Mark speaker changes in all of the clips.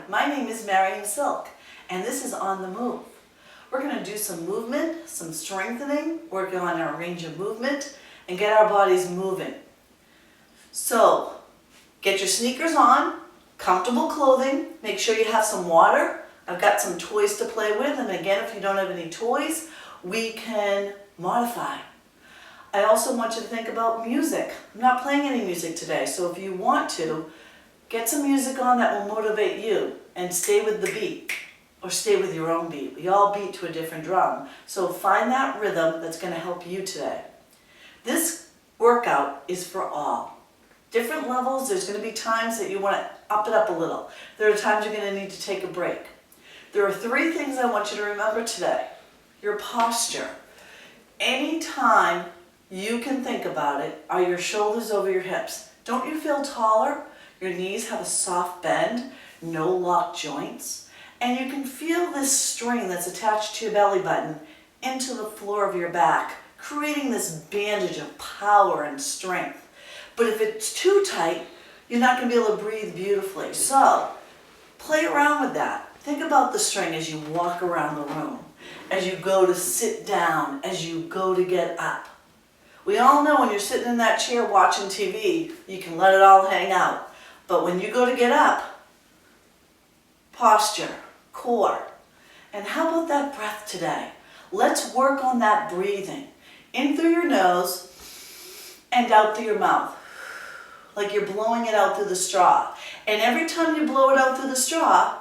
Speaker 1: my name is Marian Silk, and this is On the Move. We're going to do some movement, some strengthening, working on our range of movement, and get our bodies moving. So, get your sneakers on, comfortable clothing, make sure you have some water. I've got some toys to play with, and again, if you don't have any toys, we can modify. I also want you to think about music. I'm not playing any music today, so if you want to, get some music on that will motivate you and stay with the beat or stay with your own beat. We all beat to a different drum, so find that rhythm that's going to help you today. This workout is for all. Different levels, there's going to be times that you want to up it up a little. There are times you're going to need to take a break. There are 3 things I want you to remember today. Your posture. Anytime you can think about it, are your shoulders over your hips. Don't you feel taller? Your knees have a soft bend, no locked joints, and you can feel this string that's attached to your belly button into the floor of your back, creating this bandage of power and strength. But if it's too tight, you're not going to be able to breathe beautifully. So, play around with that. Think about the string as you walk around the room, as you go to sit down, as you go to get up. We all know when you're sitting in that chair watching TV, you can let it all hang out. But when you go to get up, posture, core. And how about that breath today? Let's work on that breathing. In through your nose and out through your mouth. Like you're blowing it out through the straw. And every time you blow it out through the straw,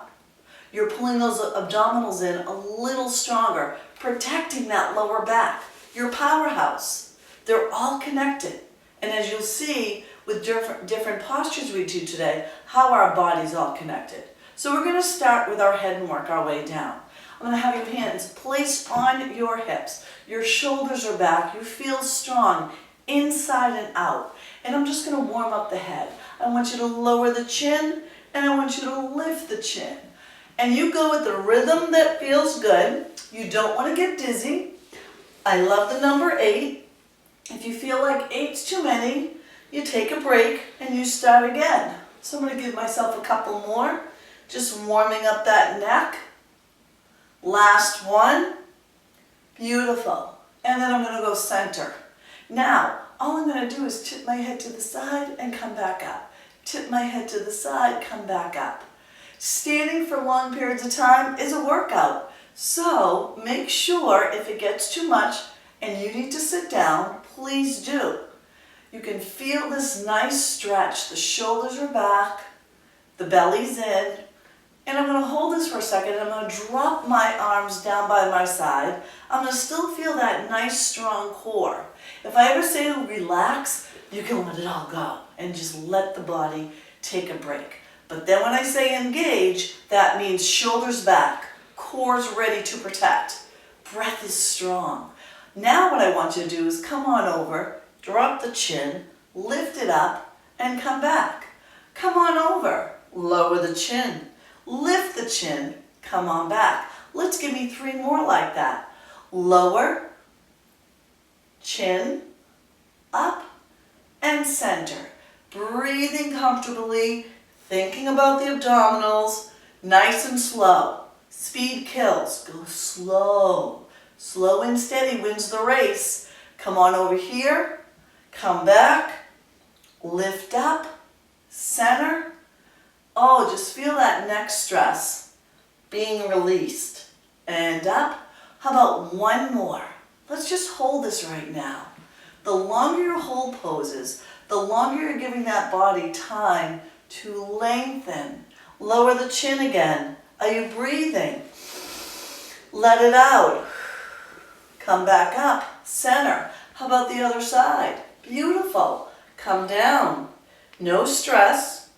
Speaker 1: you're pulling those abdominals in a little stronger, protecting that lower back, your powerhouse. They're all connected. And as you'll see with different postures we do today, how our body's all connected. So we're going to start with our head and work our way down. I'm going to have your hands placed on your hips. Your shoulders are back. You feel strong inside and out. And I'm just going to warm up the head. I want you to lower the chin, and I want you to lift the chin. And you go with the rhythm that feels good. You don't want to get dizzy. I love the number 8. If you feel like 8's too many, you take a break and you start again. So I'm going to give myself a couple more. Just warming up that neck. Last one. Beautiful. And then I'm going to go center. Now, all I'm going to do is tip my head to the side and come back up. Tip my head to the side, come back up. Standing for long periods of time is a workout. So make sure if it gets too much and you need to sit down, please do. You can feel this nice stretch. The shoulders are back, the belly's in, and I'm going to hold this for a second and I'm going to drop my arms down by my side. I'm going to still feel that nice strong core. If I ever say to relax, you can let it all go and just let the body take a break. But then when I say engage, that means shoulders back, core's ready to protect, breath is strong. Now what I want you to do is come on over, drop the chin, lift it up, and come back. Come on over, lower the chin, lift the chin, come on back. Let's give me 3 more like that. Lower, chin, up, and center. Breathing comfortably, thinking about the abdominals, nice and slow. Speed kills, go slow. Slow and steady wins the race. Come on over here, come back, lift up, center. Oh, just feel that neck stress being released. And up. How about one more? Let's just hold this right now. The longer your hold poses, the longer you're giving that body time to lengthen. Lower the chin again. Are you breathing? Let it out. Come back up, center. How about the other side? Beautiful. Come down. No stress.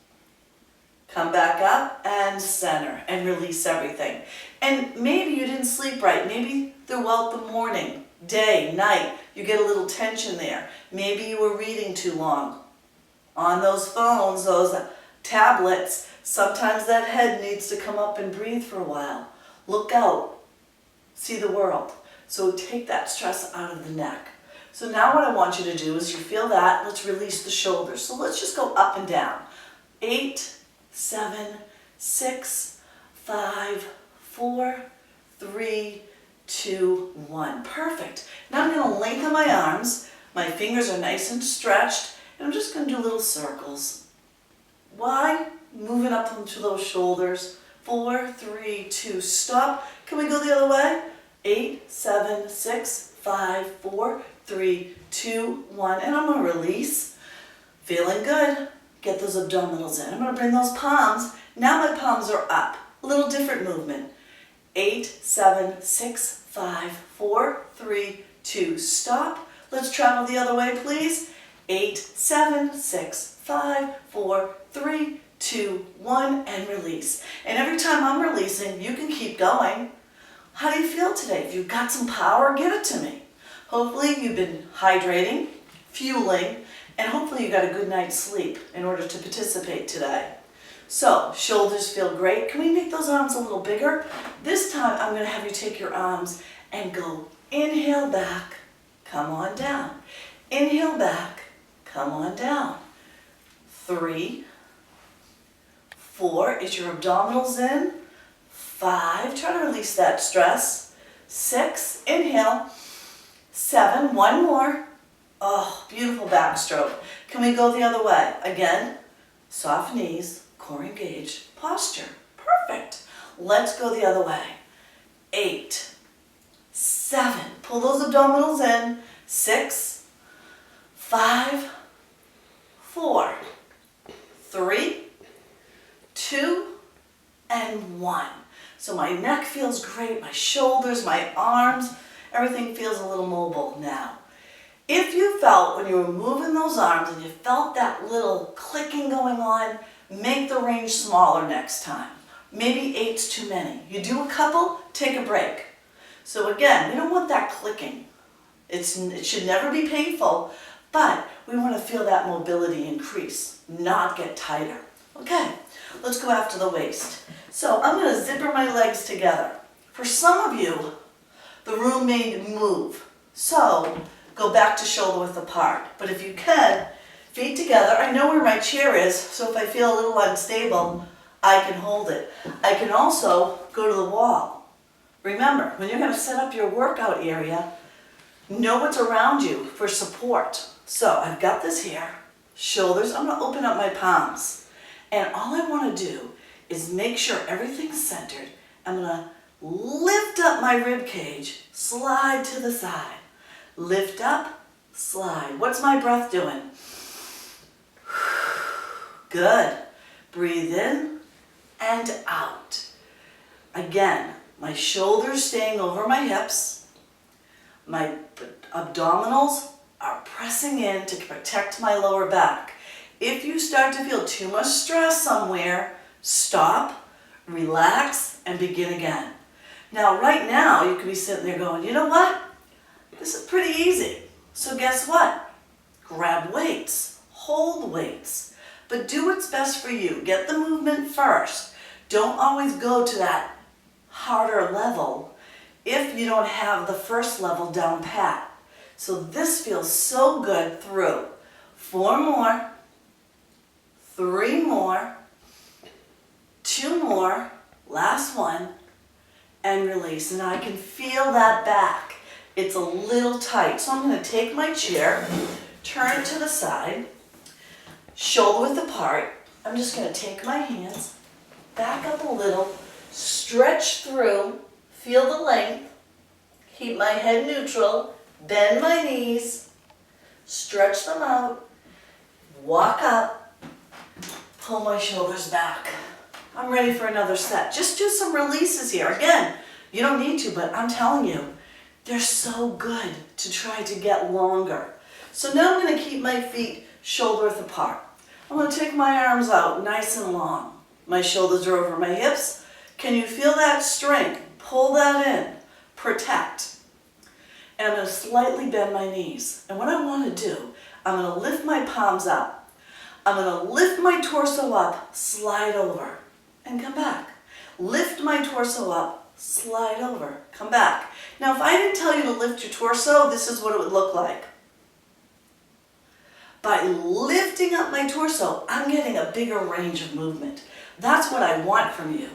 Speaker 1: Come back up and center and release everything. And maybe you didn't sleep right. Maybe throughout the morning, day, night, you get a little tension there. Maybe you were reading too long. On those phones, those tablets, sometimes that head needs to come up and breathe for a while. Look out. See the world. So take that stress out of the neck. So now what I want you to do is you feel that, let's release the shoulders. So let's just go up and down. 8, 7, 6, 5, 4, 3, 2, 1. Perfect. Now I'm going to lengthen my arms. My fingers are nice and stretched, and I'm just going to do little circles. Why? Moving up into those shoulders. 4, 3, 2, stop. Can we go the other way? 8, 7, 6, 5, 4, 3, 2, 1. And I'm going to release. Feeling good. Get those abdominals in. I'm going to bring those palms. Now my palms are up. A little different movement. 8, 7, 6, 5, 4, 3, 2, stop. Let's travel the other way, please. 8, 7, 6, 5, 4, 3, 2, 1, and release. And every time I'm releasing, you can keep going. How do you feel today? If you've got some power, give it to me. Hopefully you've been hydrating, fueling, and hopefully you got a good night's sleep in order to participate today. So, shoulders feel great. Can we make those arms a little bigger? This time I'm going to have you take your arms and go inhale back, come on down. Inhale back, come on down. 3, 4, is your abdominals in? 5, try to release that stress. 6, inhale. 7, one more. Oh, beautiful backstroke. Can we go the other way? Again, soft knees, core engaged, posture. Perfect. Let's go the other way. 8, 7, pull those abdominals in. 6, 5, 4, 3, 2, and 1. So my neck feels great, my shoulders, my arms, everything feels a little mobile now. If you felt when you were moving those arms and you felt that little clicking going on, make the range smaller next time. Maybe 8's too many. You do a couple, take a break. So again, we don't want that clicking. It should never be painful, but we want to feel that mobility increase, not get tighter. Okay, let's go after the waist. So I'm going to zipper my legs together. For some of you, the room may move. So go back to shoulder width apart. But if you can, feet together. I know where my chair is, so if I feel a little unstable, I can hold it. I can also go to the wall. Remember, when you're going to set up your workout area, know what's around you for support. So I've got this here, shoulders. I'm going to open up my palms. And all I want to do is make sure everything's centered. I'm going to lift up my rib cage, slide to the side. Lift up, slide. What's my breath doing? Good. Breathe in and out. Again, my shoulders staying over my hips. My abdominals are pressing in to protect my lower back. If you start to feel too much stress somewhere, stop, relax, and begin again. Now, right now, you could be sitting there going, you know what? This is pretty easy. So guess what? Grab weights, hold weights, but do what's best for you. Get the movement first. Don't always go to that harder level if you don't have the first level down pat. So this feels so good through. 4 more, 3 more, 2 more, last one, and release. And I can feel that back. It's a little tight. So I'm going to take my chair, turn it to the side, shoulder width apart. I'm just going to take my hands, back up a little, stretch through, feel the length, keep my head neutral, bend my knees, stretch them out, walk up, pull my shoulders back. I'm ready for another set. Just do some releases here. Again, you don't need to, but I'm telling you, they're so good to try to get longer. So now I'm going to keep my feet shoulder width apart. I'm going to take my arms out nice and long. My shoulders are over my hips. Can you feel that strength? Pull that in. Protect. And I'm going to slightly bend my knees. And what I want to do, I'm going to lift my palms up. I'm going to lift my torso up, slide over, and come back. Lift my torso up, slide over, come back. Now, if I didn't tell you to lift your torso, this is what it would look like. By lifting up my torso, I'm getting a bigger range of movement. That's what I want from you.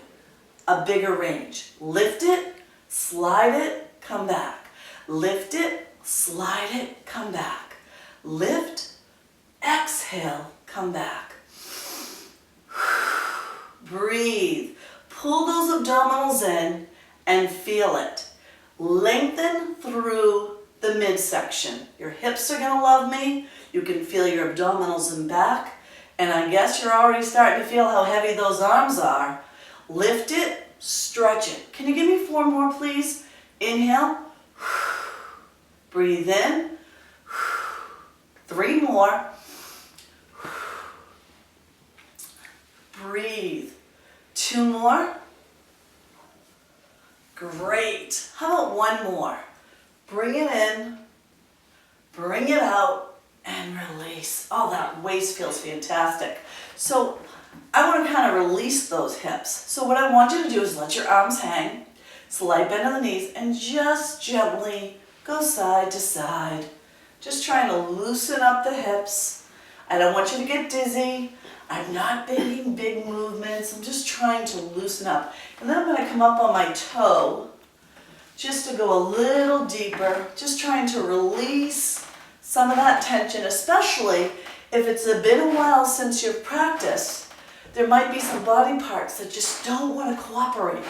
Speaker 1: a bigger range. Lift it, slide it, come back. Lift it, slide it, come back. Lift, exhale, come back. Breathe. Pull those abdominals in and feel it. Lengthen through the midsection. Your hips are going to love me. You can feel your abdominals and back. And I guess you're already starting to feel how heavy those arms are. Lift it, stretch it. Can you give me 4 more, please? Inhale. Breathe in. 3 more. Breathe. 2 more. Great. How about 1 more? Bring it in, bring it out, and release. Oh, that waist feels fantastic. So I want to kind of release those hips. So what I want you to do is let your arms hang, slight bend of the knees, and just gently go side to side. Just trying to loosen up the hips. I don't want you to get dizzy. I'm not making big movements. I'm just trying to loosen up. And then I'm going to come up on my toe just to go a little deeper, just trying to release some of that tension, especially if it's been a while since you've practiced. There might be some body parts that just don't want to cooperate.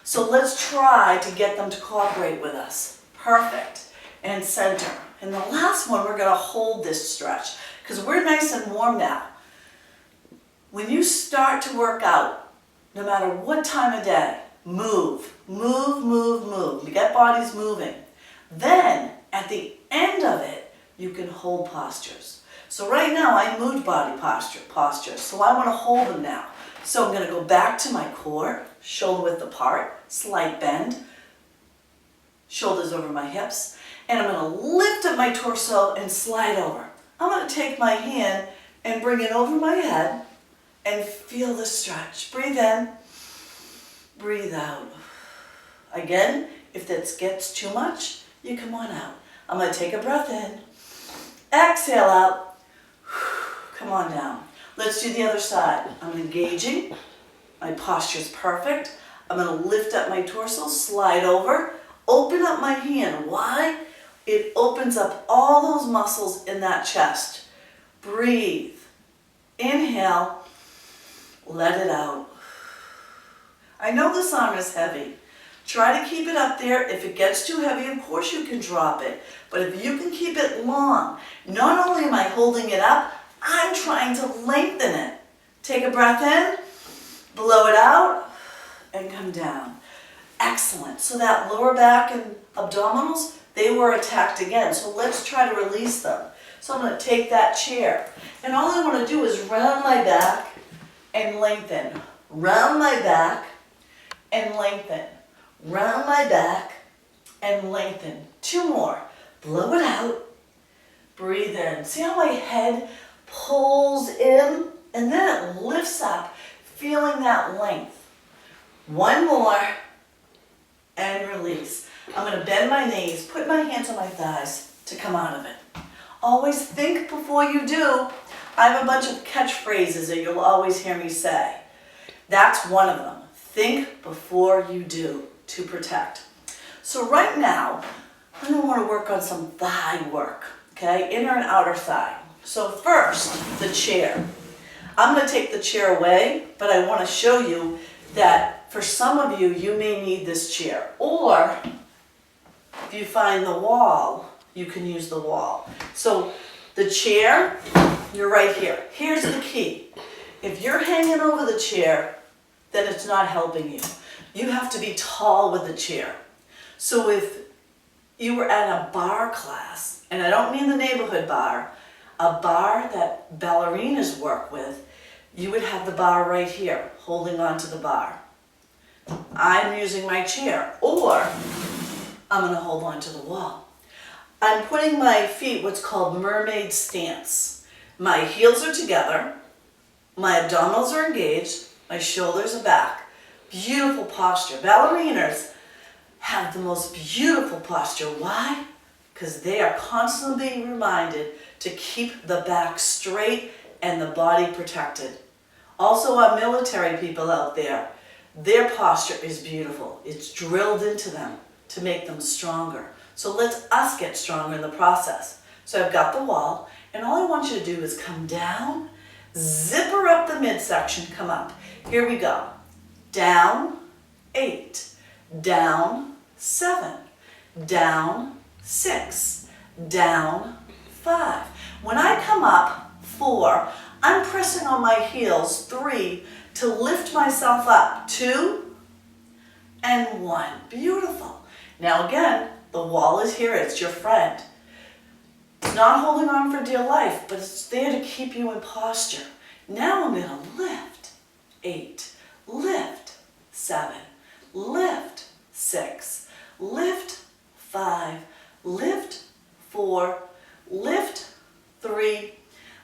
Speaker 1: So let's try to get them to cooperate with us. Perfect. And center. And the last one, we're going to hold this stretch because we're nice and warm now. When you start to work out, no matter what time of day, move, move, move, move. You get bodies moving. Then, at the end of it, you can hold postures. So right now, I moved body posture. So I want to hold them now. So I'm going to go back to my core, shoulder width apart, slight bend, shoulders over my hips, and I'm going to lift up my torso and slide over. I'm going to take my hand and bring it over my head and feel the stretch. Breathe in. Breathe out. Again, if that gets too much, you come on out. I'm going to take a breath in. Exhale out. Come on down. Let's do the other side. I'm engaging. My posture is perfect. I'm going to lift up my torso, slide over, open up my hand. Why? It opens up all those muscles in that chest. Breathe. Inhale. Let it out. I know this arm is heavy. Try to keep it up there. If it gets too heavy, of course you can drop it. But if you can keep it long, not only am I holding it up, I'm trying to lengthen it. Take a breath in, blow it out, and come down. Excellent. So that lower back and abdominals, they were attacked again. So let's try to release them. So I'm going to take that chair. And all I want to do is round my back and lengthen. Round my back and lengthen. Round my back and lengthen. 2 more. Blow it out. Breathe in. See how my head pulls in and then it lifts up, feeling that length. 1 more and release. I'm going to bend my knees, put my hands on my thighs to come out of it. Always think before you do. I have a bunch of catchphrases that you'll always hear me say. That's one of them. Think before you do to protect. So right now, I'm going to want to work on some thigh work, okay? Inner and outer thigh. So first, the chair. I'm going to take the chair away, but I want to show you that for some of you, you may need this chair. Or if you find the wall, you can use the wall. So the chair, you're right here. Here's the key. If you're hanging over the chair, then it's not helping you. You have to be tall with the chair. So if you were at a bar class, and I don't mean the neighborhood bar, a bar that ballerinas work with, you would have the bar right here, holding onto the bar. I'm using my chair, or I'm going to hold on to the wall. I'm putting my feet what's called Mermaid Stance. My heels are together, my abdominals are engaged, my shoulders are back. Beautiful posture. Ballerinas have the most beautiful posture. Why? Because they are constantly being reminded to keep the back straight and the body protected. Also, our military people out there, Their posture is beautiful. It's drilled into them to make them stronger. So let's us get stronger in the process. So I've got the wall, and all I want you to do is come down, zipper up the midsection, come up. Here we go. Down, 8. Down, 7. Down, 6. Down, 5. When I come up, 4, I'm pressing on my heels, 3, to lift myself up, 2, and 1. Beautiful. Now again, the wall is here, it's your friend. It's not holding on for dear life, but it's there to keep you in posture. Now I'm going to lift, 8, lift, 7, lift, 6, lift, 5, lift, 4, lift, 3,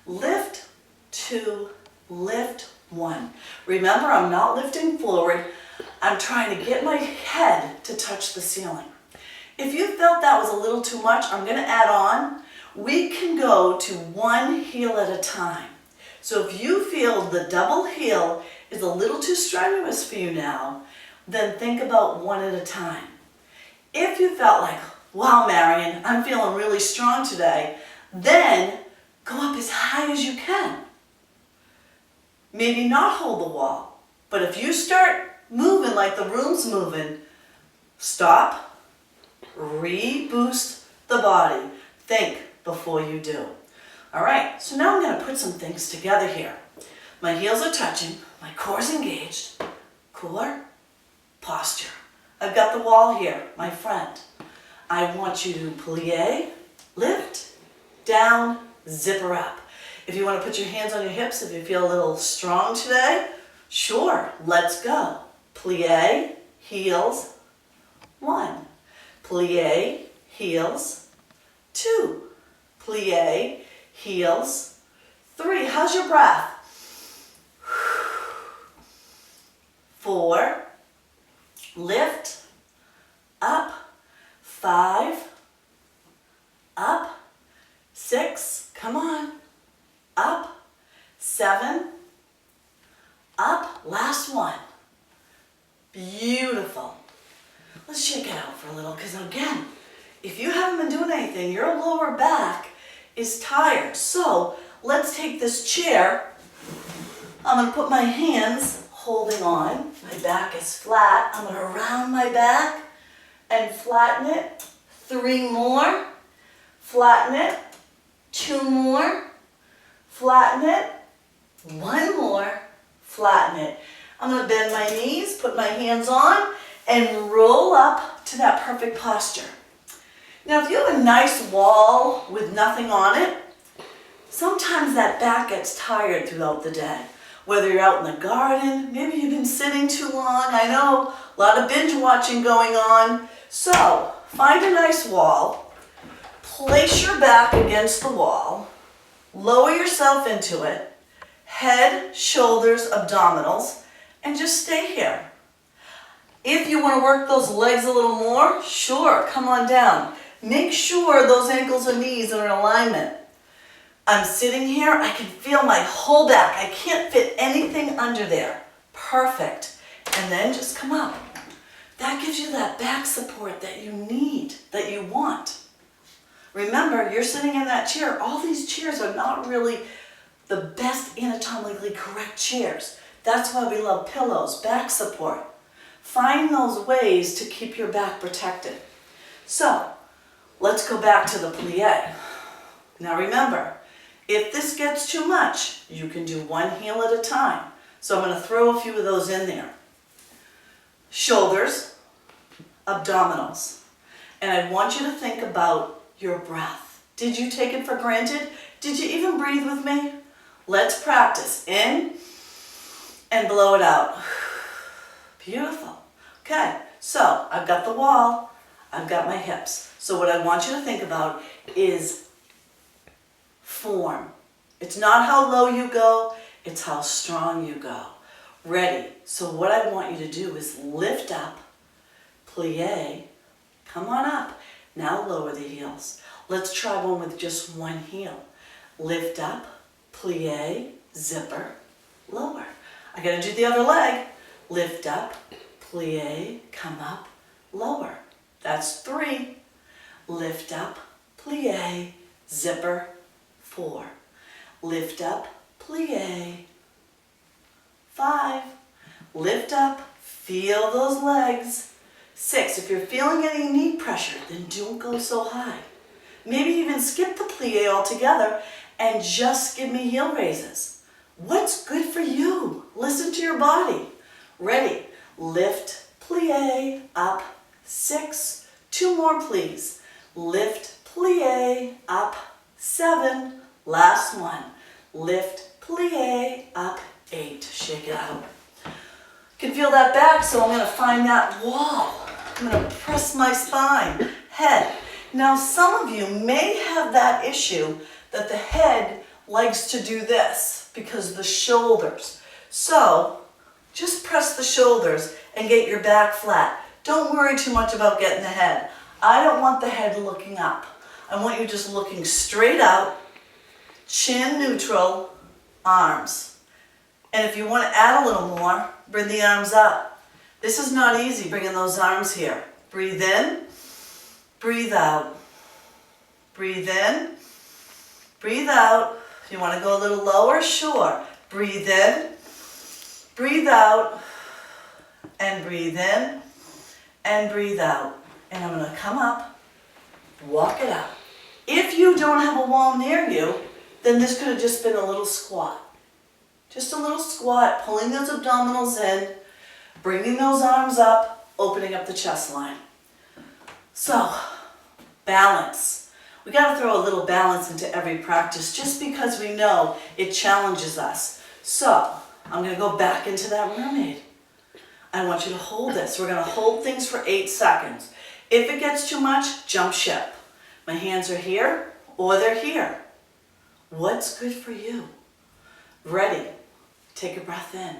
Speaker 1: lift, 2, lift, 1. Remember, I'm not lifting forward. I'm trying to get my head to touch the ceiling. If you felt that was a little too much, I'm going to add on. We can go to one heel at a time. So if you feel the double heel is a little too strenuous for you now, then think about one at a time. If you felt like, wow, Marian, I'm feeling really strong today, then go up as high as you can. Maybe not hold the wall, but if you start moving like the room's moving, stop, reboost the body. Think before you do. All right, so now I'm going to put some things together here. My heels are touching, my core's engaged, core, posture. I've got the wall here, my friend. I want you to plie, lift, down, zipper up. If you want to put your hands on your hips, if you feel a little strong today, sure, let's go. Plie, heels, 1. Plie, heels, 2. Plie, heels, 3. How's your breath? 4. Lift, up, 5, up, 6, come on, up, 7, up, last one. Beautiful. Let's shake it out for a little, because again, if you haven't been doing anything, your lower back is tired. So let's take this chair. I'm going to put my hands holding on. My back is flat. I'm going to round my back and flatten it. 3 more. Flatten it. 2 more. Flatten it. 1 more. Flatten it. I'm going to bend my knees, put my hands on, and roll up to that perfect posture. Now, if you have a nice wall with nothing on it, sometimes that back gets tired throughout the day. Whether you're out in the garden, maybe you've been sitting too long. I know, a lot of binge watching going on. So, find a nice wall, place your back against the wall, lower yourself into it, head, shoulders, abdominals, and just stay here. If you want to work those legs a little more, sure, come on down. Make sure those ankles and knees are in alignment. I'm sitting here, I can feel my whole back. I can't fit anything under there. Perfect. And then just come up. That gives you that back support that you need, that you want. Remember, you're sitting in that chair. All these chairs are not really the best anatomically correct chairs. That's why we love pillows, back support. Find those ways to keep your back protected. So, let's go back to the plie. Now remember, if this gets too much, you can do one heel at a time. So I'm going to throw a few of those in there. Shoulders, abdominals. And I want you to think about your breath. Did you take it for granted? Did you even breathe with me? Let's practice. In and blow it out. Beautiful. Okay, so I've got the wall. I've got my hips. So what I want you to think about is form. It's not how low you go, it's how strong you go. Ready. So what I want you to do is lift up, plie, come on up. Now lower the heels. Let's try one with just one heel. Lift up, plie, zipper, lower. I gotta do the other leg. Lift up, plie, come up, lower. That's 3. Lift up, plie, zipper, 4. Lift up, plie, 5. Lift up, feel those legs. 6. If you're feeling any knee pressure, then don't go so high. Maybe even skip the plie altogether and just give me heel raises. What's good for you? Listen to your body. Ready? Lift, plie, up, 6. 2 more, please. Lift, plie, up, 7. Last one. Lift, plie, up, 8. Shake it out. You can feel that back, so I'm going to find that wall. I'm going to press my spine, head. Now, some of you may have that issue that the head likes to do this because the shoulders. So, just press the shoulders and get your back flat. Don't worry too much about getting the head. I don't want the head looking up. I want you just looking straight out, chin neutral, arms. And if you want to add a little more, bring the arms up. This is not easy, bringing those arms here. Breathe in, breathe out. Breathe in, breathe out. If you want to go a little lower, sure. Breathe in, breathe out, and breathe in, and breathe out. And I'm going to come up, walk it out. If you don't have a wall near you, then this could have just been a little squat. Just a little squat, pulling those abdominals in, bringing those arms up, opening up the chest line. So, balance. We got to throw a little balance into every practice just because we know it challenges us. So, I'm going to go back into that mermaid. I want you to hold this. We're going to hold things for 8 seconds. If it gets too much, jump ship. My hands are here or they're here. What's good for you? Ready? Take a breath in.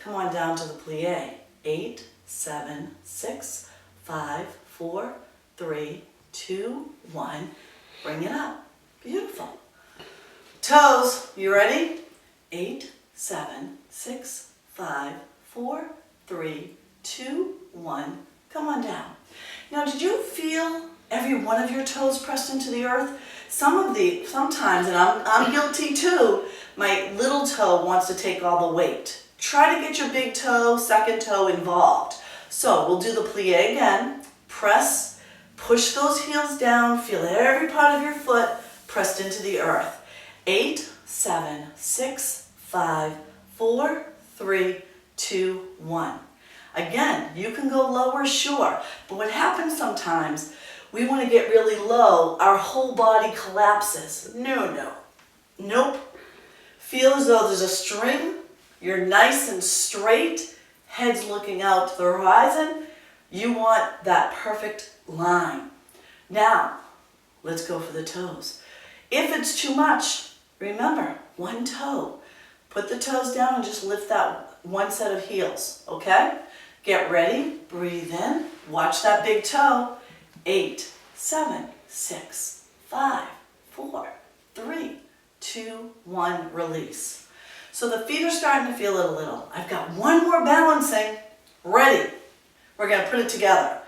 Speaker 1: Come on down to the plie. 8, 7, 6, 5, 4, 3, 2, 1. Bring it up. Beautiful. Toes, you ready? 8, 7, 6, 5, 4, 3, 2, 1. Come on down. Now, did you feel every one of your toes pressed into the earth? Sometimes, and I'm guilty too, my little toe wants to take all the weight. Try to get your big toe, second toe involved. So we'll do the plie again. Press, push those heels down, feel every part of your foot pressed into the earth. 8, 7, 6, 5, 4, 3, 2, 1. Again, you can go lower, sure, but what happens sometimes, we want to get really low, our whole body collapses. Nope. Feel as though there's a string, you're nice and straight, head's looking out to the horizon. You want that perfect line. Now, let's go for the toes. If it's too much, remember, one toe. Put the toes down and just lift that one set of heels, okay? Get ready, breathe in, watch that big toe. 8, 7, 6, 5, 4, 3, 2, 1, release. So the feet are starting to feel it a little. I've got one more balancing. Ready. We're going to put it together.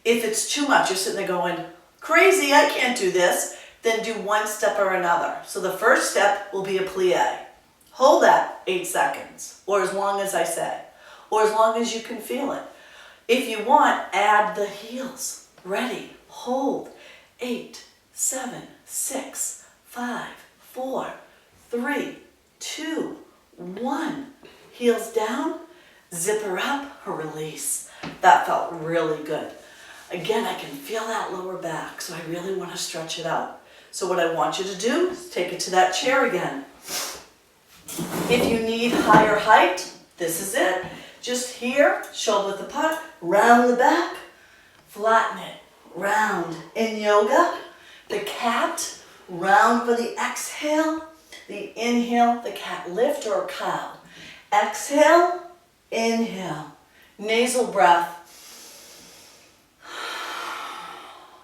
Speaker 1: If it's too much, you're sitting there going, crazy, I can't do this, then do one step or another. So the first step will be a plie. Hold that 8 seconds, or as long as I say, or as long as you can feel it. If you want, add the heels. Ready, hold, 8, 7, 6, 5, 4, 3, 2, 1. Heels down, zipper up, release. That felt really good. Again, I can feel that lower back, so I really want to stretch it out. So what I want you to do is take it to that chair again. If you need higher height, this is it. Just here, shoulder width apart, round the back, flatten it, round. In yoga, the cat, round for the exhale, the inhale, the cat lift or cow. Exhale, inhale, nasal breath.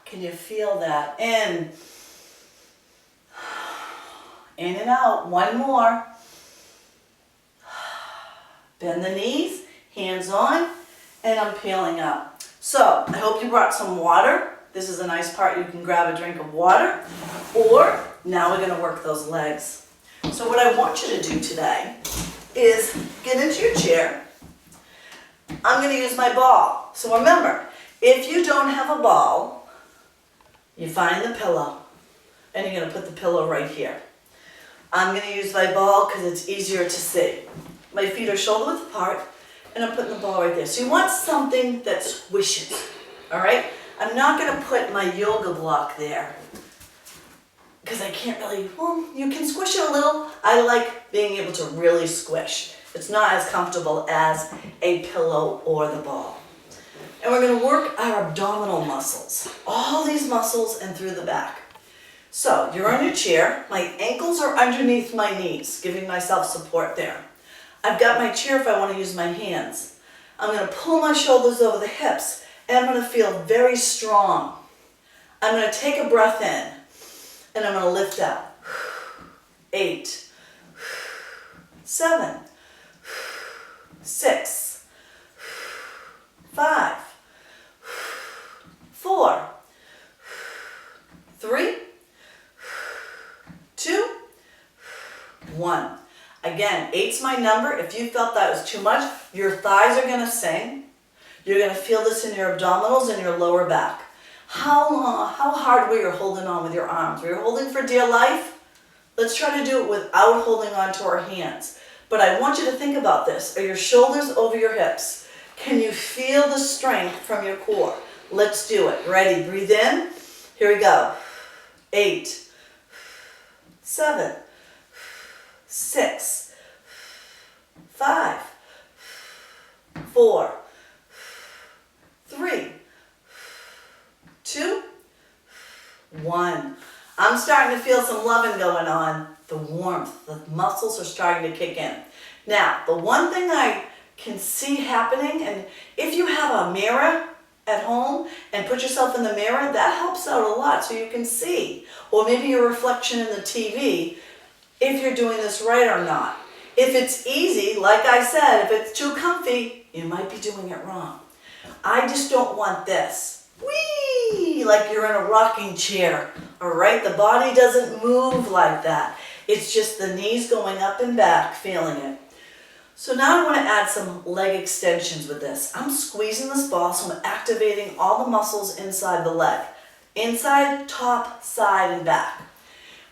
Speaker 1: Can you feel that? In and out. One more. Bend the knees, Hands on, and I'm peeling up. So I hope you brought some water. This is a nice part. You can grab a drink of water, or now we're gonna work those legs. So what I want you to do today is get into your chair. I'm gonna use my ball. So remember, if you don't have a ball, you find the pillow, and you're gonna put the pillow right here. I'm gonna use my ball because it's easier to see. My feet are shoulder width apart, and I'm putting the ball right there. So you want something that swishes, all right? I'm not gonna put my yoga block there because I can't really, well, you can squish it a little. I like being able to really squish. It's not as comfortable as a pillow or the ball. And we're gonna work our abdominal muscles, all these muscles and through the back. So you're on your chair, my ankles are underneath my knees, giving myself support there. I've got my chair if I want to use my hands. I'm going to pull my shoulders over the hips, and I'm going to feel very strong. I'm going to take a breath in, and I'm going to lift out. 8, 7, 6, 5, 4, 3, 2, 1. Again, 8's my number. If you felt that was too much, your thighs are going to sing. You're going to feel this in your abdominals and your lower back. How hard were you holding on with your arms? Were you holding for dear life? Let's try to do it without holding on to our hands. But I want you to think about this. Are your shoulders over your hips? Can you feel the strength from your core? Let's do it. Ready? Breathe in. Here we go. 8, 7, 6, 5, 4, 3, 2, 1. I'm starting to feel some loving going on. The warmth, the muscles are starting to kick in. Now, the one thing I can see happening, and if you have a mirror at home and put yourself in the mirror, that helps out a lot so you can see. Or maybe your reflection in the TV, if you're doing this right or not. If it's easy, like I said, if it's too comfy, you might be doing it wrong. I just don't want this. Whee! Like you're in a rocking chair, all right? The body doesn't move like that. It's just the knees going up and back, feeling it. So now I want to add some leg extensions with this. I'm squeezing this ball, so I'm activating all the muscles inside the leg. Inside, top, side, and back.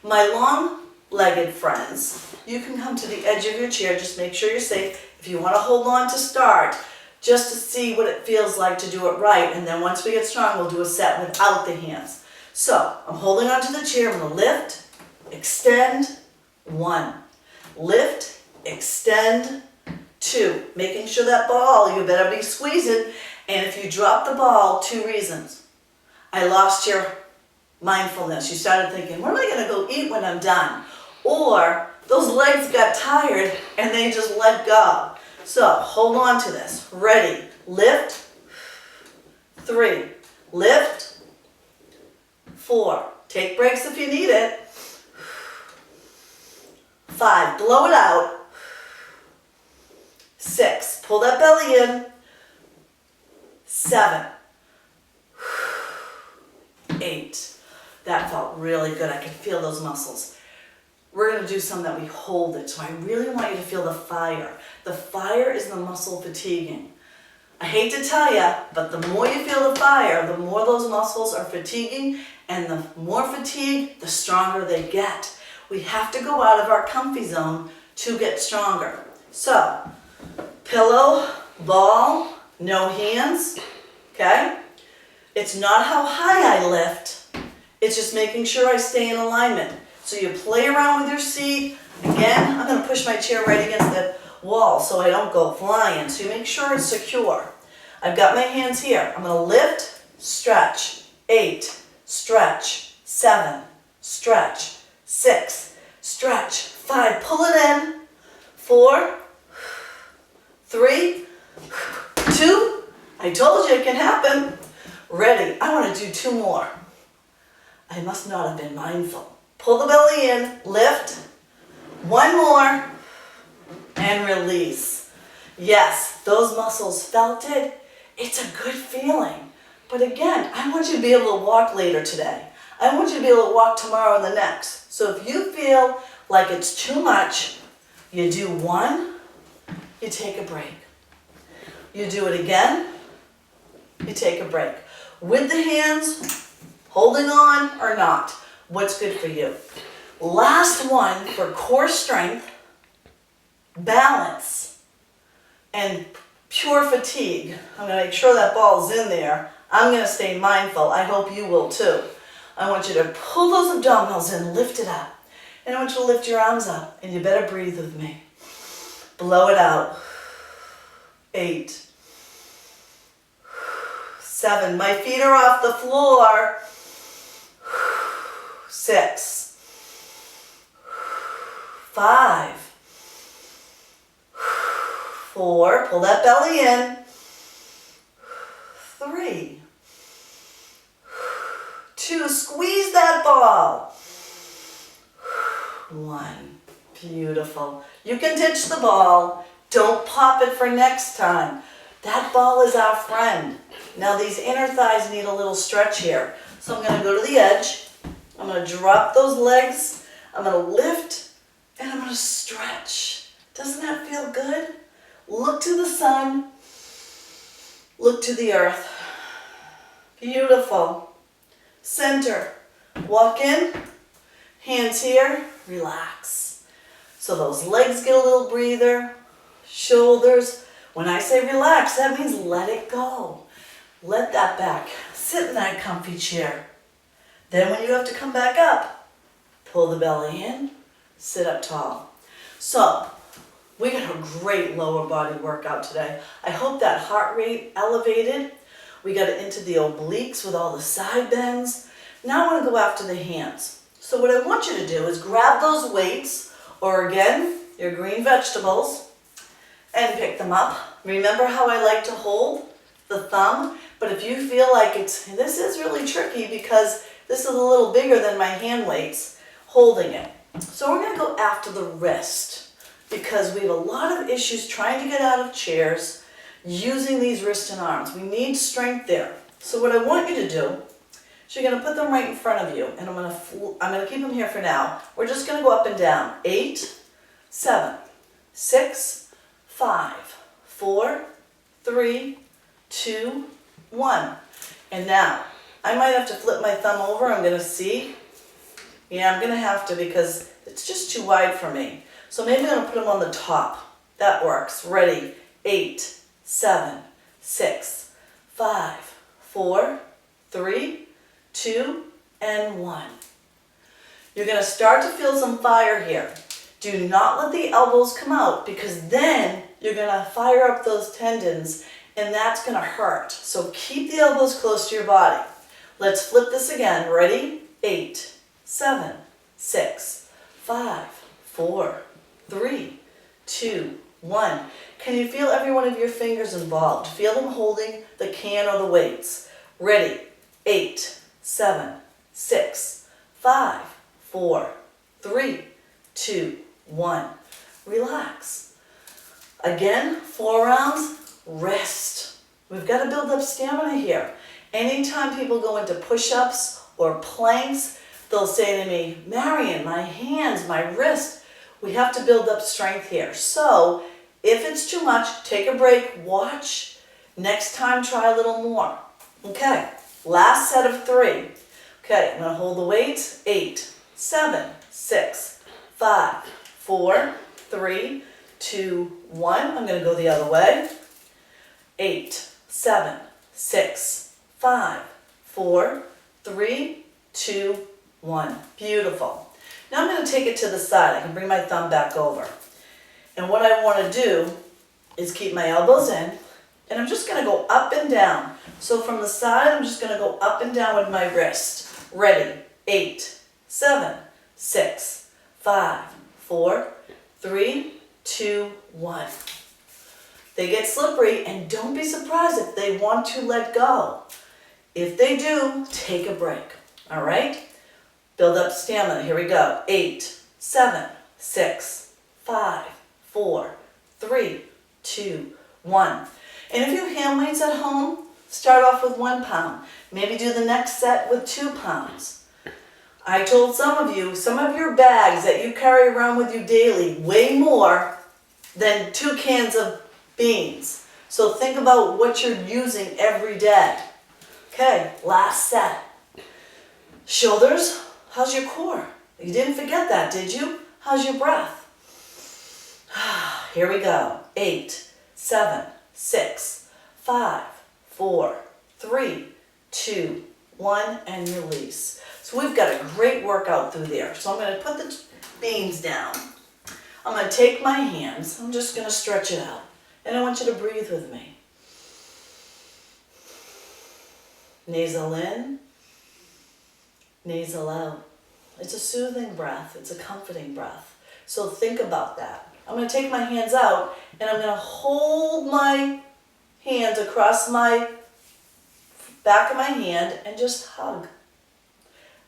Speaker 1: My long-legged friends, you can come to the edge of your chair. Just make sure you're safe. If you want to hold on to start, just to see what it feels like to do it right. And then once we get strong, we'll do a set without the hands. So I'm holding onto the chair. I'm going to lift, extend, 1. Lift, extend, 2. Making sure that ball, you better be squeezing. And if you drop the ball, 2 reasons. I lost your mindfulness. You started thinking, what am I going to go eat when I'm done? Or those legs got tired and they just let go. So hold on to this. Ready. Lift. 3. Lift. 4. Take breaks if you need it. 5. Blow it out. 6. Pull that belly in. 7. 8. That felt really good. I can feel those muscles. We're going to do some that we hold it. So I really want you to feel the fire. The fire is the muscle fatiguing. I hate to tell you, but the more you feel the fire, the more those muscles are fatiguing, and the more fatigue, the stronger they get. We have to go out of our comfy zone to get stronger. So, pillow, ball, no hands, okay? It's not how high I lift. It's just making sure I stay in alignment. So you play around with your seat. Again, I'm going to push my chair right against the wall so I don't go flying. So you make sure it's secure. I've got my hands here. I'm going to lift, stretch, 8, stretch, 7, stretch, 6, stretch, 5, pull it in, 4, 3, 2, I told you it can happen. Ready, I want to do 2 more. I must not have been mindful. Pull the belly in, lift, 1 more, and release. Yes, those muscles felt it. It's a good feeling. But again, I want you to be able to walk later today. I want you to be able to walk tomorrow and the next. So if you feel like it's too much, you do one, you take a break. You do it again, you take a break. With the hands, holding on or not, what's good for you? Last one for core strength, balance, and pure fatigue. I'm going to make sure that ball's in there. I'm going to stay mindful. I hope you will too. I want you to pull those abdominals in, lift it up. And I want you to lift your arms up, and you better breathe with me. Blow it out. 8, 7. My feet are off the floor. 6, 5, 4. Pull that belly in. 3, 2. Squeeze that ball. 1. Beautiful. You can ditch the ball. Don't pop it for next time. That ball is our friend. Now these inner thighs need a little stretch here. So I'm going to go to the edge. I'm going to drop those legs. I'm going to lift and I'm going to stretch. Doesn't that feel good? Look to the sun. Look to the earth. Beautiful. Center. Walk in. Hands here. Relax. So those legs get a little breather. Shoulders. When I say relax, that means let it go. Let that back. Sit in that comfy chair. Then when you have to come back up, pull the belly in, sit up tall. So, we got a great lower body workout today. I hope that heart rate elevated. We got it into the obliques with all the side bends. Now I want to go after the hands. So what I want you to do is grab those weights, or again, your green vegetables, and pick them up. Remember how I like to hold the thumb? But if you feel like this is really tricky because this is a little bigger than my hand weights, holding it. So we're going to go after the wrist because we have a lot of issues trying to get out of chairs using these wrists and arms. We need strength there. So what I want you to do is you're going to put them right in front of you, and I'm going to keep them here for now. We're just going to go up and down. 8, 7, 6, 5, 4, 3, 2, 1. And now, I might have to flip my thumb over. I'm going to see. Yeah, I'm going to have to because it's just too wide for me. So maybe I'm going to put them on the top. That works. Ready? 8, 7, 6, 5, 4, 3, 2, and 1. You're going to start to feel some fire here. Do not let the elbows come out because then you're going to fire up those tendons and that's going to hurt. So keep the elbows close to your body. Let's flip this again. Ready? 8, 7, 6, 5, 4, 3, 2, 1. Can you feel every one of your fingers involved? Feel them holding the can or the weights. Ready? 8, 7, 6, 5, 4, 3, 2, 1. Relax. Again, forearms, rest. We've got to build up stamina here. Anytime people go into push-ups or planks, they'll say to me, Marian, my hands, my wrist, we have to build up strength here. So if it's too much, take a break, watch. Next time, try a little more. Okay, last set of 3. Okay, I'm going to hold the weights. 8, 7, 6, 5, 4, 3, 2, 1. I'm going to go the other way. 8, 7, 6, 5, 4, 3, 2, 1. Beautiful. Now I'm going to take it to the side. I can bring my thumb back over. And what I want to do is keep my elbows in, and I'm just going to go up and down. So from the side, I'm just going to go up and down with my wrist. Ready? 8, 7, 6, 5, 4, 3, 2, 1. They get slippery, and don't be surprised if they want to let go. If they do, take a break. All right? Build up stamina. Here we go. 8, 7, 6, 5, 4, 3, 2, 1. And if you have hand weights at home, start off with 1 pound. Maybe do the next set with 2 pounds. I told some of you, some of your bags that you carry around with you daily weigh more than 2 cans of beans. So think about what you're using every day. Okay, last set. Shoulders, how's your core? You didn't forget that, did you? How's your breath? Here we go. 8, 7, 6, 5, 4, 3, 2, 1, and release. So we've got a great workout through there. So I'm going to put the beans down. I'm going to take my hands. I'm just going to stretch it out. And I want you to breathe with me. Nasal in, nasal out. It's a soothing breath. It's a comforting breath. So think about that. I'm going to take my hands out and I'm going to hold my hands across my back of my hand and just hug.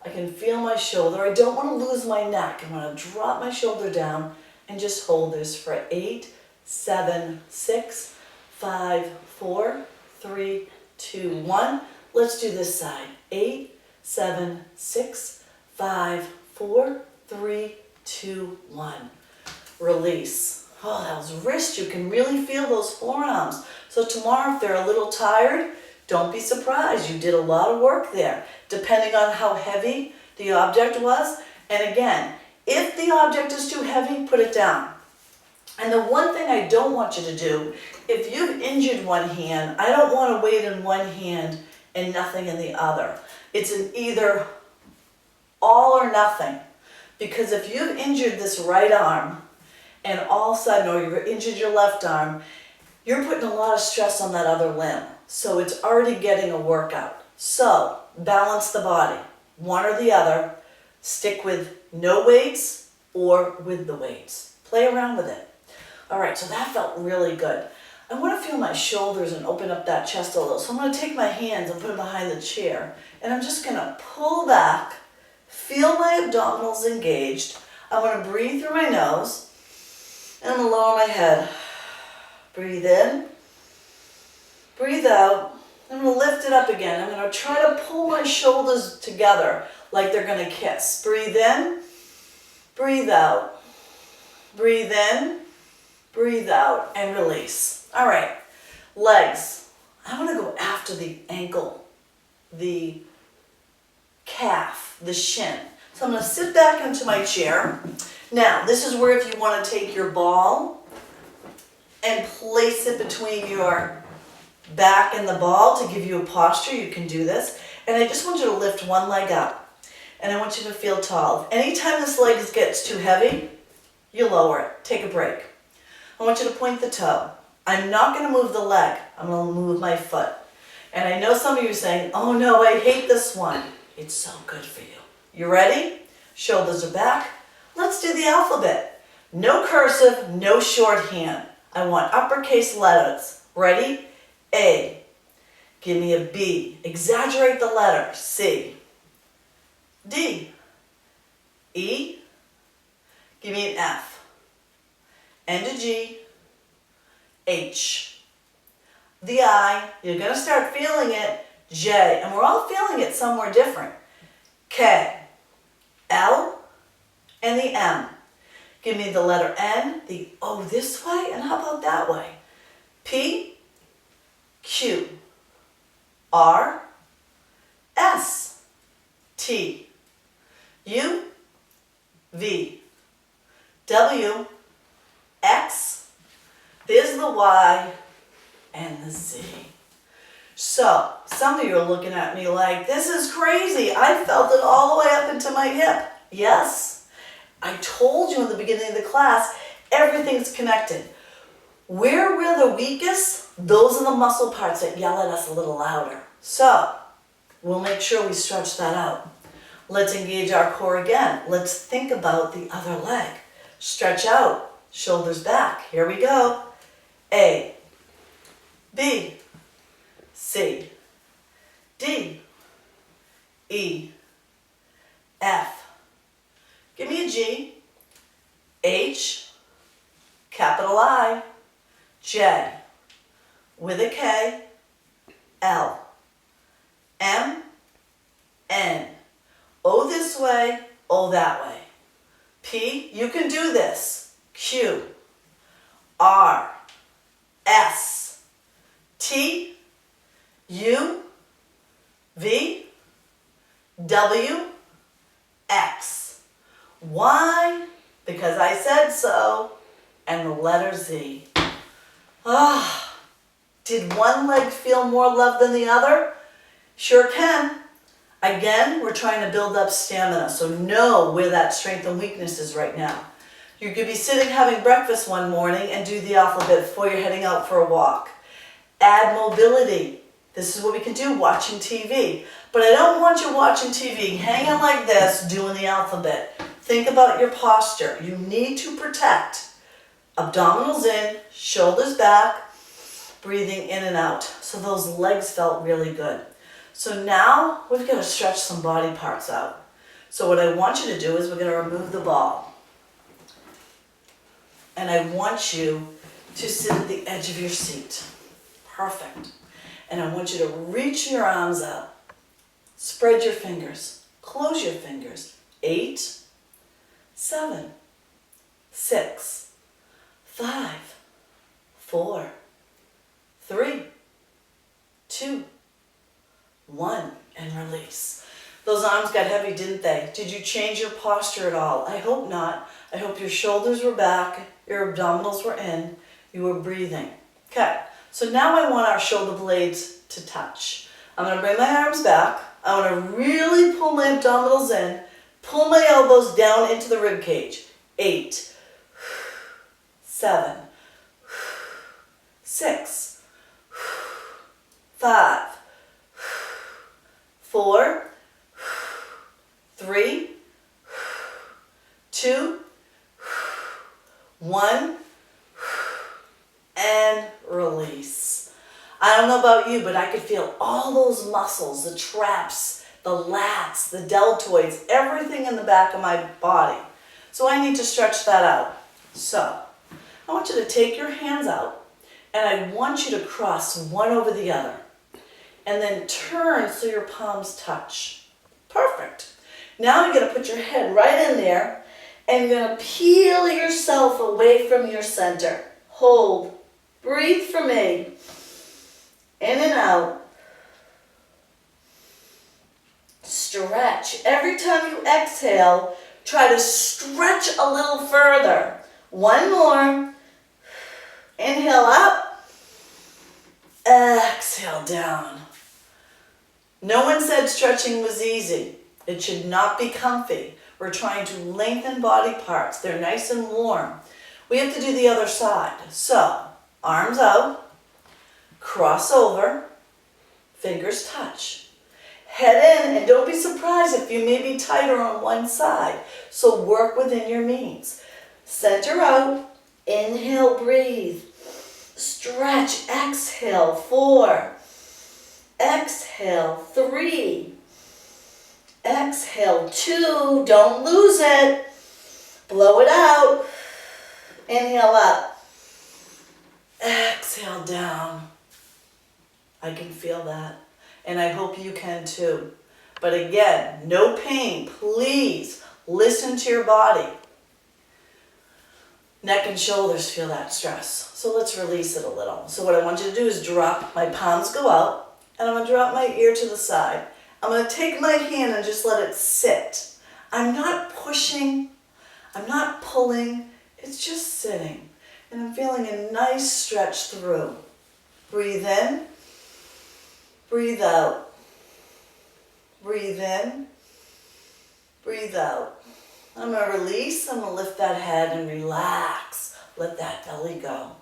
Speaker 1: I can feel my shoulder. I don't want to lose my neck. I want to drop my shoulder down and just hold this for 8, 7, 6, 5, 4, 3, 2, 1. Let's do this side. 8, 7, 6, 5, 4, 3, 2, 1. Release. Oh, those wrists, you can really feel those forearms. So tomorrow, if they're a little tired, don't be surprised. You did a lot of work there, depending on how heavy the object was. And again, if the object is too heavy, put it down. And the one thing I don't want you to do, if you've injured one hand, I don't want to weight in one hand and nothing in the other. It's an either all or nothing. Because if you've injured this right arm, and all of a sudden, or you've injured your left arm, you're putting a lot of stress on that other limb. So it's already getting a workout. So balance the body, one or the other. Stick with no weights or with the weights. Play around with it. All right, so that felt really good. I want to feel my shoulders and open up that chest a little. So I'm going to take my hands and put them behind the chair. And I'm just going to pull back, feel my abdominals engaged. I want to breathe through my nose. And I'm going to lower my head. Breathe in. Breathe out. I'm going to lift it up again. I'm going to try to pull my shoulders together like they're going to kiss. Breathe in. Breathe out. Breathe in. Breathe out. And release. All right. Legs. I want to go after the ankle, the calf, the shin. So I'm going to sit back into my chair. Now, this is where if you want to take your ball and place it between your back and the ball to give you a posture, you can do this. And I just want you to lift one leg up. And I want you to feel tall. Anytime this leg gets too heavy, you lower it. Take a break. I want you to point the toe. I'm not going to move the leg. I'm going to move my foot. And I know some of you are saying, oh no, I hate this one. It's so good for you. You ready? Shoulders are back. Let's do the alphabet. No cursive, no shorthand. I want uppercase letters. Ready? A. Give me a B. Exaggerate the letter. C. D. E. Give me an F. And a G. H. The I. You're going to start feeling it. J. And we're all feeling it somewhere different. K. L. And the M. Give me the letter N, the O this way, and how about that way? P, Q, R, S, T, U, V, W, X, there's the Y, and the Z. So, some of you are looking at me like, this is crazy. I felt it all the way up into my hip. Yes. I told you in the beginning of the class, everything's connected. Where we're the weakest, those are the muscle parts that yell at us a little louder. So, we'll make sure we stretch that out. Let's engage our core again. Let's think about the other leg. Stretch out, shoulders back. Here we go. A, B, C, D, E, F. Give me a G, H, capital I, J with a K, L, M, N. O this way, O that way. P, you can do this. Q, R, S, T, U, V, W, X. Y, because I said so, and the letter Z. Ah, did one leg feel more love than the other? Sure can. Again, we're trying to build up stamina, so know where that strength and weakness is right now. You could be sitting having breakfast one morning and do the alphabet before you're heading out for a walk. Add mobility. This is what we can do watching TV. But I don't want you watching TV, hanging like this, doing the alphabet. Think about your posture. You need to protect. Abdominals in, shoulders back, breathing in and out. So those legs felt really good. So now we've got to stretch some body parts out. So what I want you to do is we're going to remove the ball. And I want you to sit at the edge of your seat. Perfect. And I want you to reach your arms up. Spread your fingers. Close your fingers. 8, 7, 6, 5, 4, 3, 2, 1, and release. Those arms got heavy, didn't they? Did you change your posture at all? I hope not. I hope your shoulders were back, your abdominals were in, you were breathing. Okay, so now I want our shoulder blades to touch. I'm going to bring my arms back. I want to really pull my abdominals in, pull my elbows down into the rib cage. 8, 7, 6, 5, 4, 3, 2, 1, and release. I don't know about you, but I could feel all those muscles, the traps, the lats, the deltoids, everything in the back of my body. So I need to stretch that out. So I want you to take your hands out, and I want you to cross one over the other. And then turn so your palms touch. Perfect. Now you're going to put your head right in there, and you're going to peel yourself away from your center. Hold. Breathe for me. In and out. Stretch. Every time you exhale, try to stretch a little further. One more. Inhale up. Exhale down. No one said stretching was easy. It should not be comfy. We're trying to lengthen body parts. They're nice and warm. We have to do the other side. So, arms out, cross over, fingers touch. Head in, and don't be surprised if you may be tighter on one side. So work within your means. Center out, inhale, breathe. Stretch, exhale, 4. Exhale, 3. Exhale, 2. Don't lose it. Blow it out. Inhale up. Exhale down. I can feel that. And I hope you can too. But again, no pain. Please listen to your body. Neck and shoulders feel that stress. So let's release it a little. So what I want you to do is drop, my palms go out. And I'm going to drop my ear to the side. I'm going to take my hand and just let it sit. I'm not pushing. I'm not pulling. It's just sitting. And I'm feeling a nice stretch through. Breathe in. Breathe out. Breathe in. Breathe out. I'm going to release. I'm going to lift that head and relax. Let that belly go.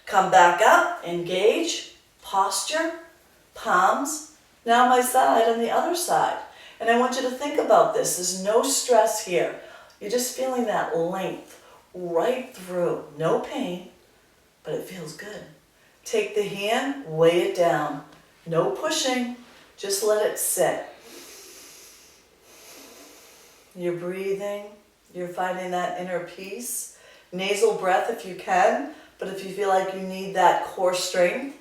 Speaker 1: Come back up. Engage. Posture. Palms, now my side and the other side. And I want you to think about this. There's no stress here. You're just feeling that length right through. No pain, but it feels good. Take the hand, weigh it down. No pushing, just let it sit. You're breathing, you're finding that inner peace. Nasal breath if you can, But if you feel like you need that core strength,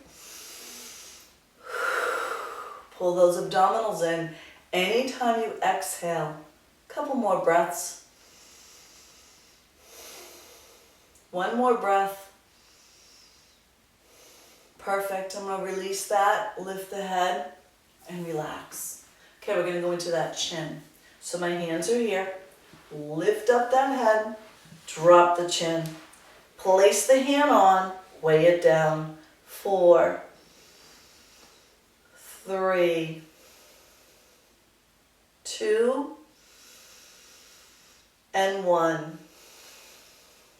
Speaker 1: pull those abdominals in. Anytime you exhale, a couple more breaths. One more breath. Perfect. I'm going to release that, lift the head, and relax. Okay, we're going to go into that chin. So my hands are here. Lift up that head, drop the chin. Place the hand on, weigh it down. 4, 3, 2, and 1.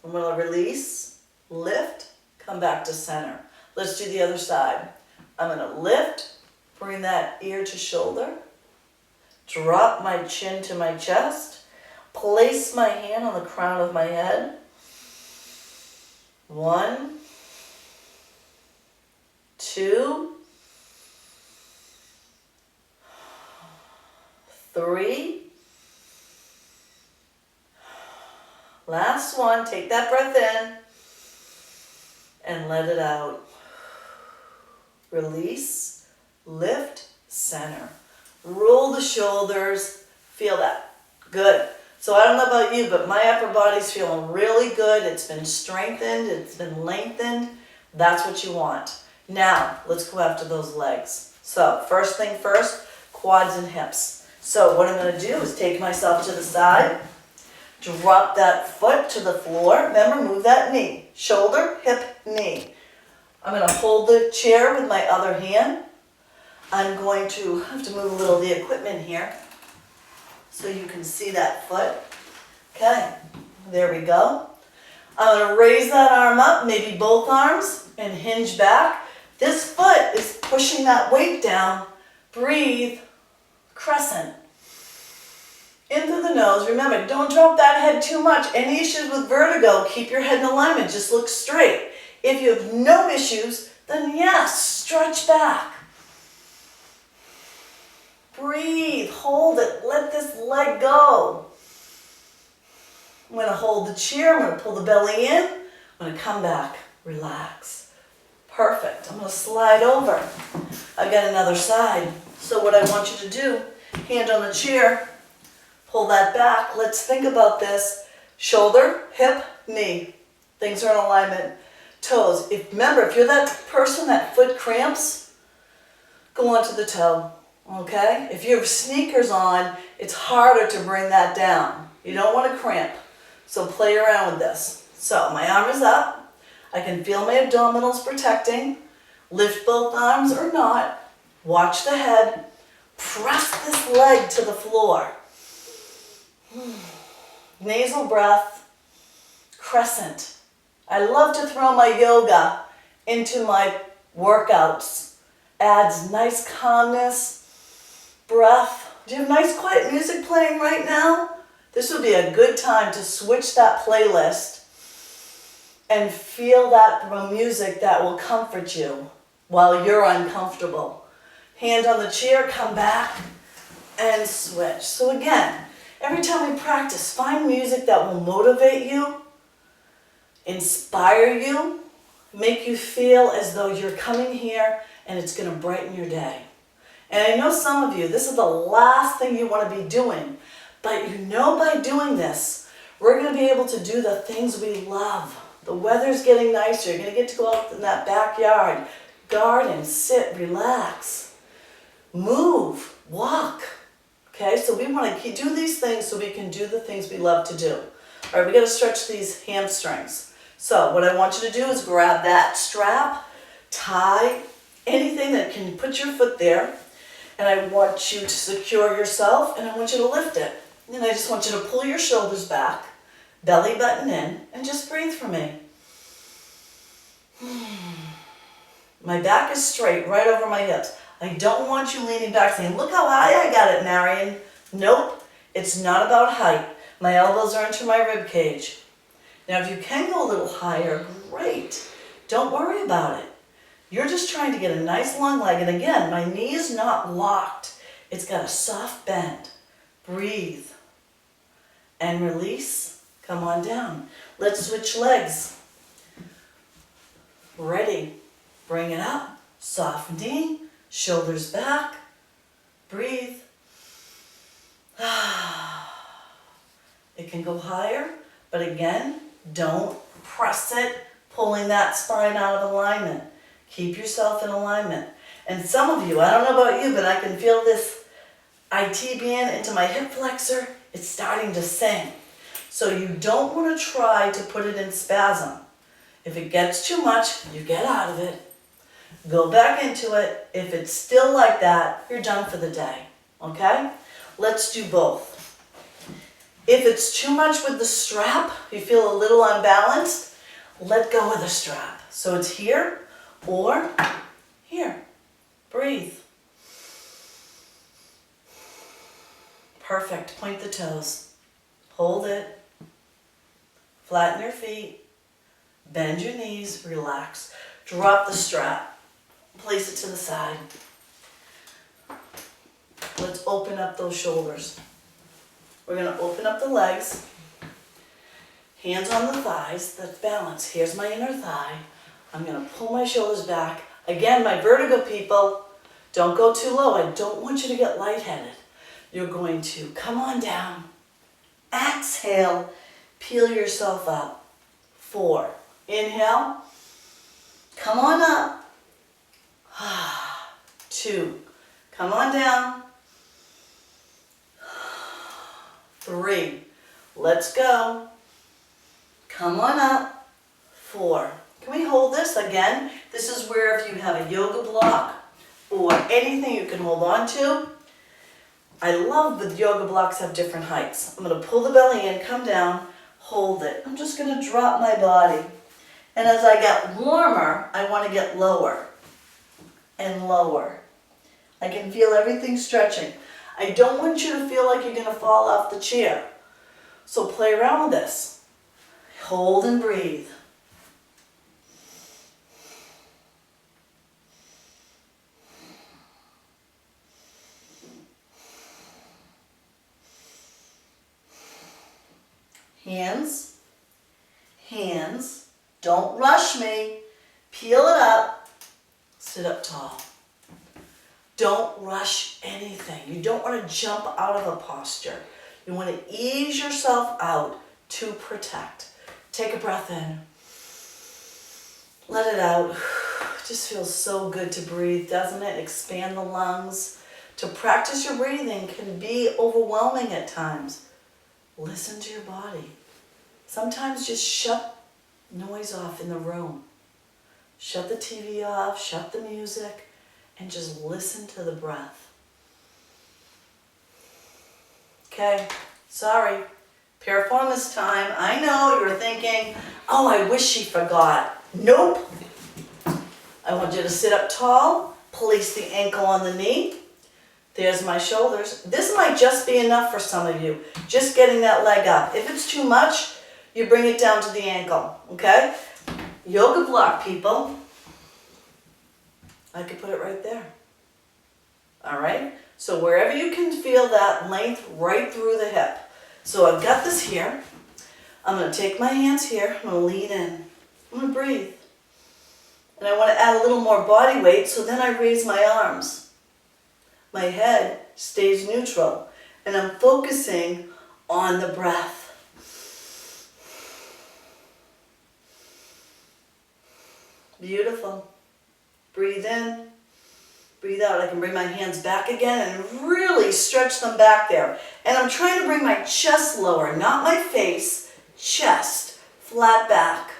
Speaker 1: I'm going to release, lift, come back to center. Let's do the other side. I'm going to lift, bring that ear to shoulder, drop my chin to my chest, place my hand on the crown of my head. 1, 2, 3. Last one. Take that breath in and let it out. Release, lift, center. Roll the shoulders. Feel that. Good. So I don't know about you, but my upper body's feeling really good. It's been strengthened. It's been lengthened. That's what you want. Now, let's go after those legs. So first thing first, quads and hips. So what I'm going to do is take myself to the side, drop that foot to the floor. Remember, move that knee. Shoulder, hip, knee. I'm going to hold the chair with my other hand. I'm going to have to move a little of the equipment here so you can see that foot. Okay, there we go. I'm going to raise that arm up, maybe both arms, and hinge back. This foot is pushing that weight down. Breathe, crescent. In through the nose. Remember, don't drop that head too much. Any issues with vertigo, keep your head in alignment. Just look straight. If you have no issues, then yes, stretch back. Breathe, hold it, let this leg go. I'm going to hold the chair, I'm going to pull the belly in, I'm going to come back, relax. Perfect, I'm going to slide over. I've got another side. So what I want you to do, hand on the chair, pull that back. Let's think about this. Shoulder, hip, knee. Things are in alignment. Toes. Remember, if you're that person that foot cramps, go onto the toe. Okay? If you have sneakers on, it's harder to bring that down. You don't want to cramp. So play around with this. So my arm is up. I can feel my abdominals protecting. Lift both arms or not. Watch the head. Press this leg to the floor. Nasal breath. Crescent. I love to throw my yoga into my workouts. Adds nice calmness. Breath. Do you have nice quiet music playing right now? This would be a good time to switch that playlist and feel that music that will comfort you while you're uncomfortable. Hand on the chair, come back and switch. So again, every time we practice, find music that will motivate you, inspire you, make you feel as though you're coming here and it's going to brighten your day. And I know some of you, this is the last thing you want to be doing, but you know by doing this, we're going to be able to do the things we love. The weather's getting nicer. You're going to get to go out in that backyard, garden, sit, relax, move, walk. Okay, so we want to do these things so we can do the things we love to do. All right, we got to stretch these hamstrings. So what I want you to do is grab that strap, tie, anything that can put your foot there. And I want you to secure yourself, and I want you to lift it. And I just want you to pull your shoulders back, belly button in, and just breathe for me. My back is straight, right over my hips. I don't want you leaning back saying, look how high I got it, Marian. Nope, it's not about height. My elbows are into my rib cage. Now, if you can go a little higher, great. Don't worry about it. You're just trying to get a nice long leg. And again, my knee is not locked. It's got a soft bend. Breathe. And release. Come on down. Let's switch legs. Ready. Bring it up. Softening. Shoulders back. Breathe. It can go higher, but again, don't press it, pulling that spine out of alignment. Keep yourself in alignment. And some of you, I don't know about you, but I can feel this IT band into my hip flexor. It's starting to sing. So you don't want to try to put it in spasm. If it gets too much, you get out of it. Go back into it. If it's still like that, you're done for the day. Okay? Let's do both. If it's too much with the strap, you feel a little unbalanced, let go of the strap. So it's here or here. Breathe. Perfect. Point the toes. Hold it. Flatten your feet. Bend your knees. Relax. Drop the strap. Place it to the side. Let's open up those shoulders. We're going to open up the legs. Hands on the thighs. That's balance. Here's my inner thigh. I'm going to pull my shoulders back. Again, my vertigo people, don't go too low. I don't want you to get lightheaded. You're going to come on down. Exhale. Peel yourself up. 4. Inhale. Come on up. 2. Come on down. 3. Let's go. Come on up. 4. Can we hold this again? This is where if you have a yoga block or anything you can hold on to. I love the yoga blocks have different heights. I'm going to pull the belly in, come down, hold it. I'm just going to drop my body. And as I get warmer, I want to get lower and lower. I can feel everything stretching. I don't want you to feel like you're going to fall off the chair. So play around with this. Hold and breathe. Hands, hands. Don't rush me. Peel it up. Sit up tall. Don't rush anything. You don't want to jump out of a posture. You want to ease yourself out to protect. Take a breath in. Let it out. It just feels so good to breathe, doesn't it? Expand the lungs. To practice your breathing can be overwhelming at times. Listen to your body. Sometimes just shut noise off in the room. Shut the TV off, shut the music, and just listen to the breath. Okay, sorry. Piriformis time. I know you're thinking, oh, I wish she forgot. Nope. I want you to sit up tall, place the ankle on the knee. There's my shoulders. This might just be enough for some of you, just getting that leg up. If it's too much, you bring it down to the ankle, okay? Yoga block, people. I could put it right there. All right? So wherever you can feel that length right through the hip. So I've got this here. I'm going to take my hands here. I'm going to lean in. I'm going to breathe. And I want to add a little more body weight, so then I raise my arms. My head stays neutral. And I'm focusing on the breath. Beautiful. Breathe in. Breathe out. I can bring my hands back again and really stretch them back there. And I'm trying to bring my chest lower, not my face, chest, flat back.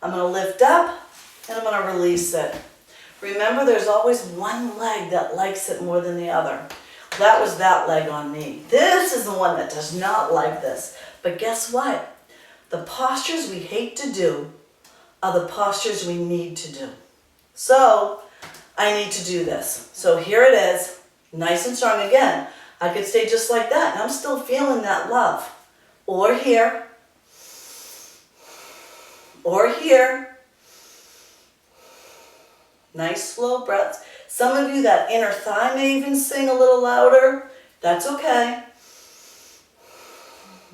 Speaker 1: I'm going to lift up and I'm going to release it. Remember, there's always one leg that likes it more than the other. That was that leg on me. This is the one that does not like this. But guess what? The postures we hate to do are the postures we need to do. So I need to do this. So here it is, nice and strong again. I could stay just like that, and I'm still feeling that love. Or here, or here. Nice slow breaths. Some of you, that inner thigh may even sing a little louder. That's okay.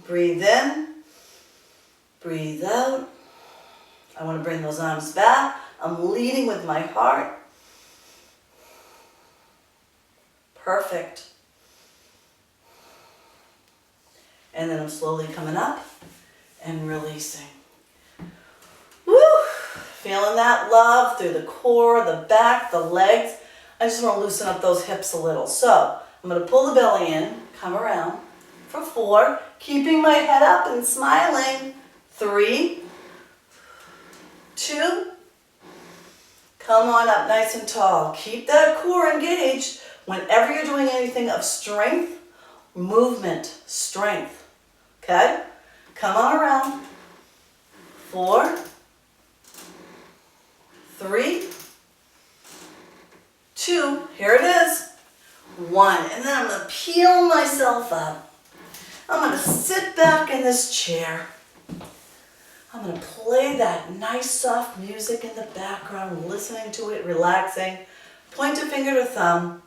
Speaker 1: Breathe in, breathe out. I want to bring those arms back. I'm leading with my heart. Perfect. And then I'm slowly coming up and releasing. Woo! Feeling that love through the core, the back, the legs. I just want to loosen up those hips a little. So I'm going to pull the belly in, come around for 4, keeping my head up and smiling. 3, 2, come on up nice and tall. Keep that core engaged whenever you're doing anything of strength, movement, strength. Okay? Come on around. 4, 3, 2, here it is. 1, and then I'm going to peel myself up. I'm going to sit back in this chair. I'm going to play that nice soft music in the background, listening to it, relaxing. Point a finger to thumb.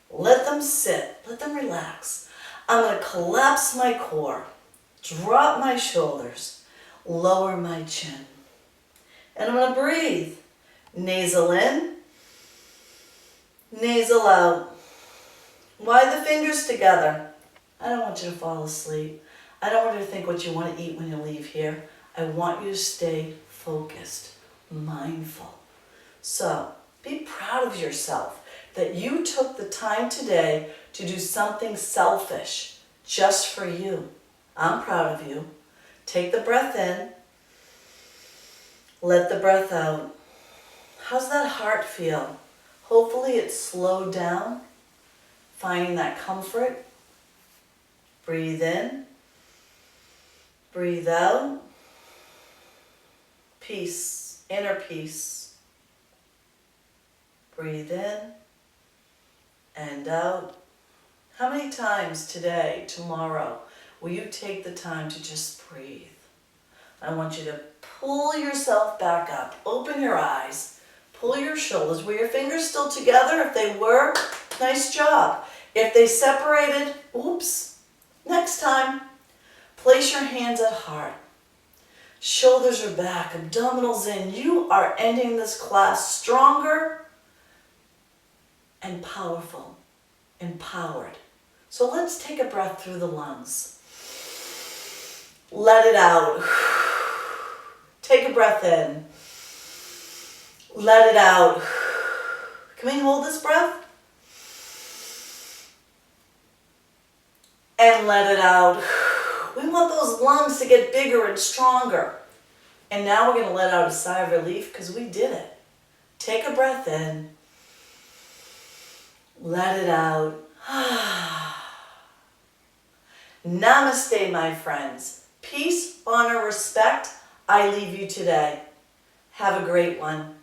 Speaker 1: Let them sit. Let them relax. I'm going to collapse my core, drop my shoulders, lower my chin. And I'm going to breathe. Nasal in, nasal out. Why the fingers together? I don't want you to fall asleep. I don't want you to think what you want to eat when you leave here. I want you to stay focused, mindful. So be proud of yourself that you took the time today to do something selfish just for you. I'm proud of you. Take the breath in. Let the breath out. How's that heart feel? Hopefully it's slowed down. Finding that comfort. Breathe in. Breathe out. Peace, inner peace. Breathe in and out. How many times today, tomorrow, will you take the time to just breathe? I want you to pull yourself back up. Open your eyes. Pull your shoulders. Were your fingers still together? If they were, nice job. If they separated, oops. Next time, place your hands at heart. Shoulders are back, abdominals in. You are ending this class stronger and powerful, empowered. So let's take a breath through the lungs. Let it out. Take a breath in. Let it out. Can we hold this breath? And let it out. We want those lungs to get bigger and stronger. And now we're going to let out a sigh of relief because we did it. Take a breath in. Let it out. Namaste, my friends. Peace, honor, respect. I leave you today. Have a great one.